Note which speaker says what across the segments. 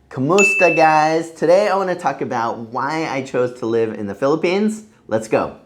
Speaker 1: Kamusta, guys? Today I want to talk about why I chose to live in the Philippines. Let's go.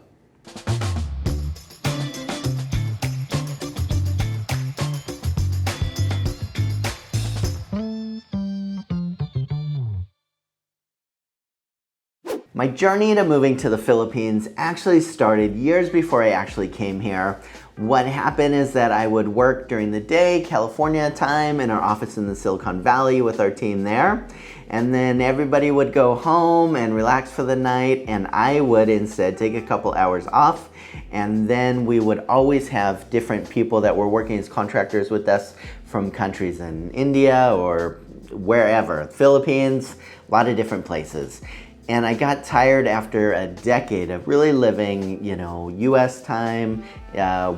Speaker 1: My journey to moving to the Philippines actually started years before I actually came here. What happened is that I would work during the day, California time, in our office in the Silicon Valley with our team there. And then everybody would go home and relax for the night, and I would instead take a couple hours off. And then we would always have different people that were working as contractors with us from countries in India or wherever, Philippines, a lot of different places. And I got tired after a decade of really living, US time,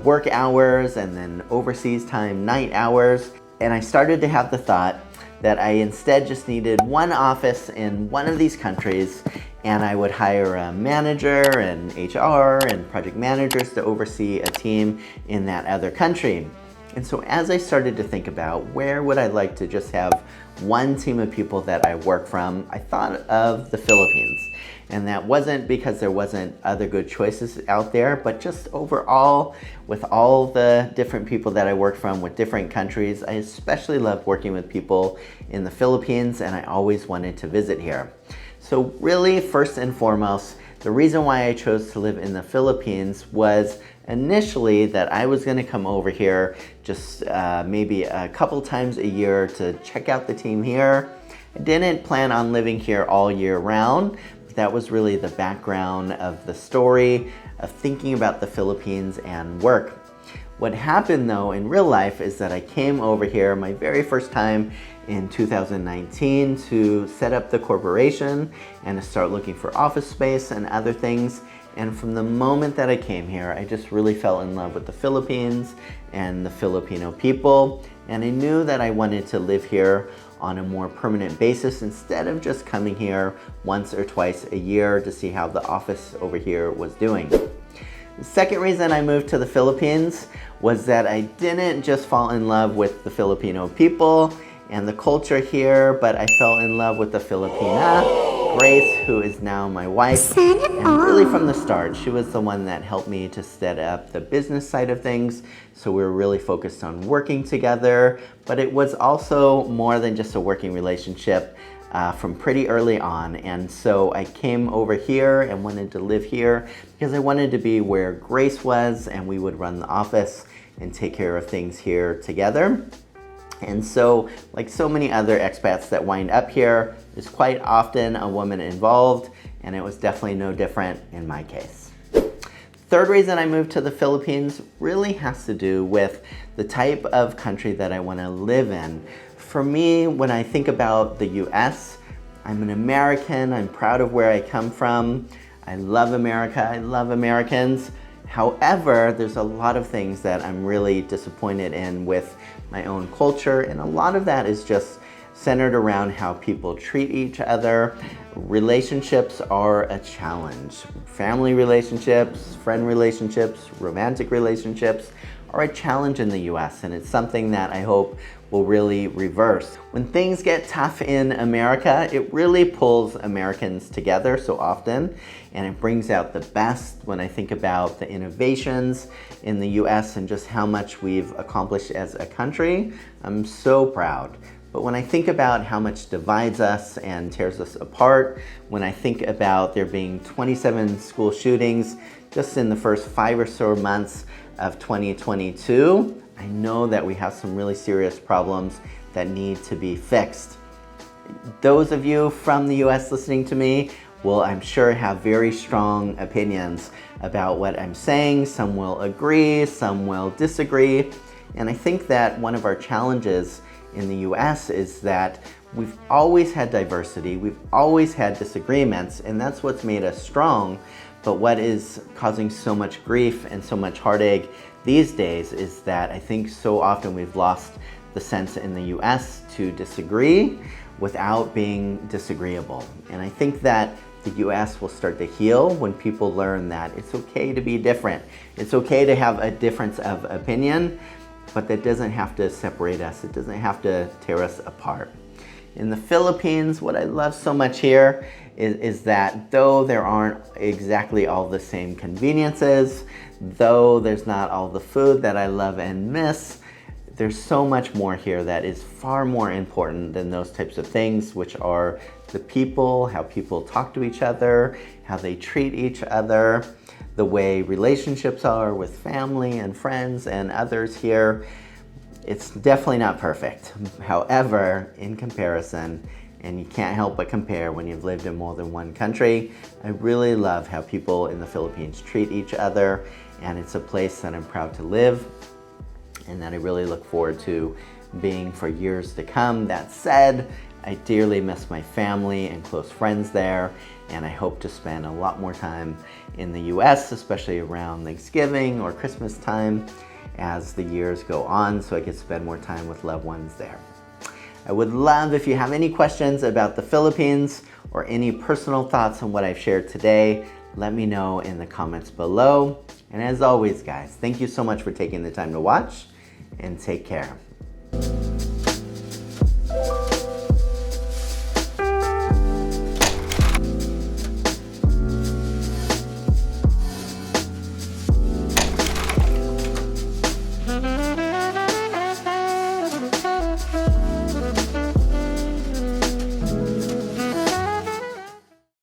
Speaker 1: work hours, and then overseas time, night hours. And I started to have the thought that I instead just needed one office in one of these countries, and I would hire a manager and HR and project managers to oversee a team in that other country. And so as I started to think about where would I like to just have one team of people that I work from, I thought of the Philippines. And that wasn't because there wasn't other good choices out there, but just overall, with all the different people that I worked from with different countries, I especially loved working with people in the Philippines, and I always wanted to visit here. So really, first and foremost, the reason why I chose to live in the Philippines was initially that I was going to come over here just maybe a couple times a year to check out the team here. I didn't plan on living here all year round, but that was really the background of the story of thinking about the Philippines and work. What happened though in real life is that I came over here my very first time in 2019 to set up the corporation and to start looking for office space and other things. And from the moment that I came here, I just really fell in love with the Philippines and the Filipino people. And I knew that I wanted to live here on a more permanent basis instead of just coming here once or twice a year to see how the office over here was doing. The second reason I moved to the Philippines was that I didn't just fall in love with the Filipino people and the culture here, but I fell in love with the Filipina, Grace, who is now my wife. And really from the start, she was the one that helped me to set up the business side of things. So we were really focused on working together, but it was also more than just a working relationship from pretty early on. And so I came over here and wanted to live here because I wanted to be where Grace was, and we would run the office and take care of things here together. And so, like so many other expats that wind up here, there's quite often a woman involved, and it was definitely no different in my case. Third reason I moved to the Philippines really has to do with the type of country that I want to live in. For me, when I think about the US, I'm an American, I'm proud of where I come from, I love America, I love Americans. However, there's a lot of things that I'm really disappointed in with my own culture, and a lot of that is just centered around how people treat each other. Relationships are a challenge. Family relationships, friend relationships, romantic relationships are a challenge in the US, and it's something that I hope will really reverse. When things get tough in America, it really pulls Americans together so often, and it brings out the best. When I think about the innovations in the US and just how much we've accomplished as a country, I'm so proud. But when I think about how much divides us and tears us apart, when I think about there being 27 school shootings just in the first 5 or so months of 2022, I know that we have some really serious problems that need to be fixed. Those of you from the US listening to me will, I'm sure, have very strong opinions about what I'm saying. Some will agree, some will disagree. And I think that one of our challenges in the US is that we've always had diversity, we've always had disagreements, and that's what's made us strong. But what is causing so much grief and so much heartache these days is that I think so often we've lost the sense in the US to disagree without being disagreeable. And I think that the US will start to heal when people learn that it's okay to be different. It's okay to have a difference of opinion, but that doesn't have to separate us. It doesn't have to tear us apart. In the Philippines, what I love so much here is that though there aren't exactly all the same conveniences, though there's not all the food that I love and miss, there's so much more here that is far more important than those types of things, which are the people, how people talk to each other, how they treat each other, the way relationships are with family and friends and others here. It's definitely not perfect. However, in comparison, and you can't help but compare when you've lived in more than one country, I really love how people in the Philippines treat each other, and it's a place that I'm proud to live and that I really look forward to being for years to come. That said, I dearly miss my family and close friends there, and I hope to spend a lot more time in the US, especially around Thanksgiving or Christmas time as the years go on, so I can spend more time with loved ones there. I would love if you have any questions about the Philippines or any personal thoughts on what I've shared today, let me know in the comments below. And as always, guys, thank you so much for taking the time to watch, and take care.